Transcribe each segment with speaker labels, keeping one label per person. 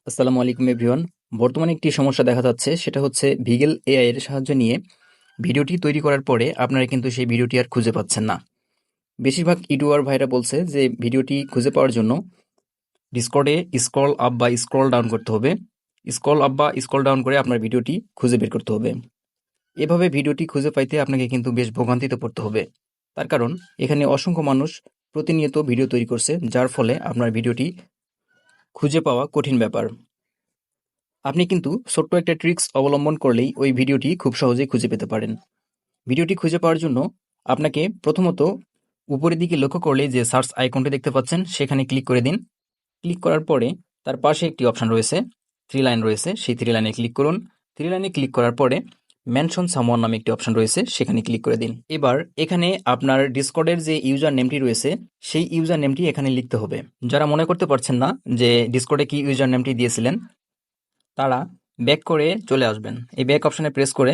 Speaker 1: আসসালামু আলাইকুম এভরিওয়ান। বর্তমানে একটি সমস্যা দেখা যাচ্ছে, সেটা হচ্ছে ভিগেল এআই এর সাহায্য নিয়ে ভিডিওটি তৈরি করার পরে আপনারা কিন্তু সেই ভিডিওটি আর খুঁজে পাচ্ছেন না। বেশিরভাগ ইউটিউবার ভাইরা বলছে যে ভিডিওটি খুঁজে পাওয়ার জন্য ডিসকর্ডে স্ক্রল আপ বা স্ক্রল ডাউন করতে হবে। স্ক্রল আপ বা স্ক্রল ডাউন করে আপনার ভিডিওটি খুঁজে বের করতে হবে। এভাবে ভিডিওটি খুঁজে পাইতে আপনাকে কিন্তু বেশ ভোগান্তিতে পড়তে হবে। তার কারণ এখানে অসংখ্য মানুষ প্রতিনিয়ত ভিডিও তৈরি করছে, যার ফলে আপনার ভিডিওটি খুঁজে পাওয়া কঠিন ব্যাপার। আপনি কিন্তু ছোট্ট একটা ট্রিক্স অবলম্বন করলেই ওই ভিডিওটি খুব সহজেই খুঁজে পেতে পারেন। ভিডিওটি খুঁজে পাওয়ার জন্য আপনাকে প্রথমত উপরের দিকে লক্ষ্য করলেই যে সার্চ আইকনটি দেখতে পাচ্ছেন সেখানে ক্লিক করে দিন। ক্লিক করার পরে তার পাশে একটি অপশন রয়েছে, থ্রি লাইন রয়েছে, সেই থ্রি লাইনে ক্লিক করুন। থ্রি লাইনে ক্লিক করার পরে মেনশন সামওয়ান নামে একটি অপশন রয়েছে, সেখানে ক্লিক করে দিন। এবার এখানে আপনার ডিসকর্ডের যে ইউজার নেমটি রয়েছে সেই ইউজার নেমটি এখানে লিখতে হবে। যারা মনে করতে পারছেন না যে ডিসকর্ডে কি ইউজার নেমটি দিয়েছিলেন, তারা ব্যাক করে চলে আসবেন। এই ব্যাক অপশনে প্রেস করে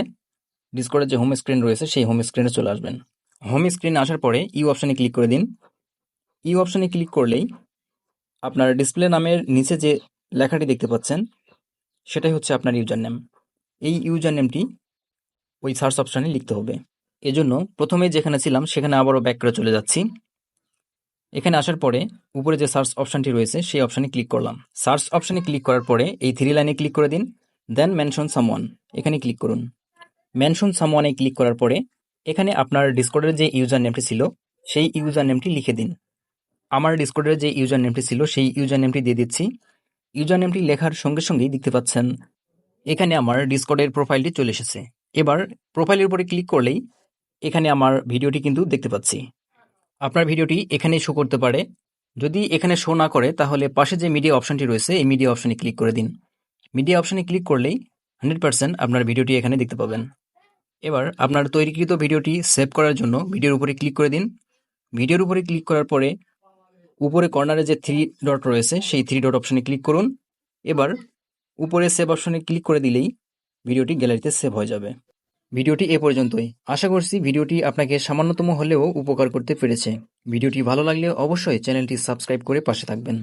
Speaker 1: ডিসকর্ডের যে হোম স্ক্রিন রয়েছে সেই হোম স্ক্রিনে চলে আসবেন। হোম স্ক্রিনে আসার পরে ইউ অপশনে ক্লিক করে দিন। ইউ অপশনে ক্লিক করলেই আপনার ডিসপ্লে নামের নিচে যে লেখাটি দেখতে পাচ্ছেন সেটাই হচ্ছে আপনার ইউজার নেম। এই ইউজার নেমটি ওই সার্চ অপশনে লিখতে হবে। এজন্য প্রথমে যেখানে ছিলাম সেখানে আবারও ব্যাক করে চলে যাচ্ছি। এখানে আসার পরে উপরে যে সার্চ অপশনটি রয়েছে সেই অপশনে ক্লিক করলাম। সার্চ অপশনে ক্লিক করার পরে এই থ্রি লাইনে ক্লিক করে দিন, দেন মেনশন সামওয়ান এখানে ক্লিক করুন। মেনশন সামওয়ানে ক্লিক করার পরে এখানে আপনার ডিসকর্ডের যে ইউজার নেমটি ছিল সেই ইউজার নেমটি লিখে দিন। আমার ডিসকর্ডের যে ইউজার নেমটি ছিল সেই ইউজার নেমটি দিয়ে দিচ্ছি। ইউজার নেমটি লেখার সঙ্গে সঙ্গেই দেখতে পাচ্ছেন এখানে আমার ডিসকর্ডের প্রোফাইলটি চলে এসেছে। এবার প্রোফাইলের উপরে ক্লিক করলেই এখানে আমার ভিডিওটি কিন্তু দেখতে পাচ্ছি। আপনার ভিডিওটি এখানেই শো করতে পারে। যদি এখানে শো না করে তাহলে পাশে যে মিডিয়া অপশনটি রয়েছে এই মিডিয়া অপশনে ক্লিক করে দিন। মিডিয়া অপশনে ক্লিক করলেই 100% আপনার ভিডিওটি এখানে দেখতে পাবেন। এবার আপনার তৈরিকৃত ভিডিওটি সেভ করার জন্য ভিডিওর উপরে ক্লিক করে দিন। ভিডিওর উপরে ক্লিক করার পরে উপরে কর্নারে যে থ্রি ডট রয়েছে সেই থ্রি ডট অপশনে ক্লিক করুন। এবার উপরে সেভ অপশনে ক্লিক করে দিলেই ভিডিওটি গ্যালারিতে সেভ হয়ে যাবে। ভিডিওটি এ পর্যন্তই। আশা করছি ভিডিওটি আপনাকে সামান্যতম হলেও উপকার করতে পেরেছে। ভিডিওটি ভালো লাগলে অবশ্যই চ্যানেলটি সাবস্ক্রাইব করে পাশে থাকবেন।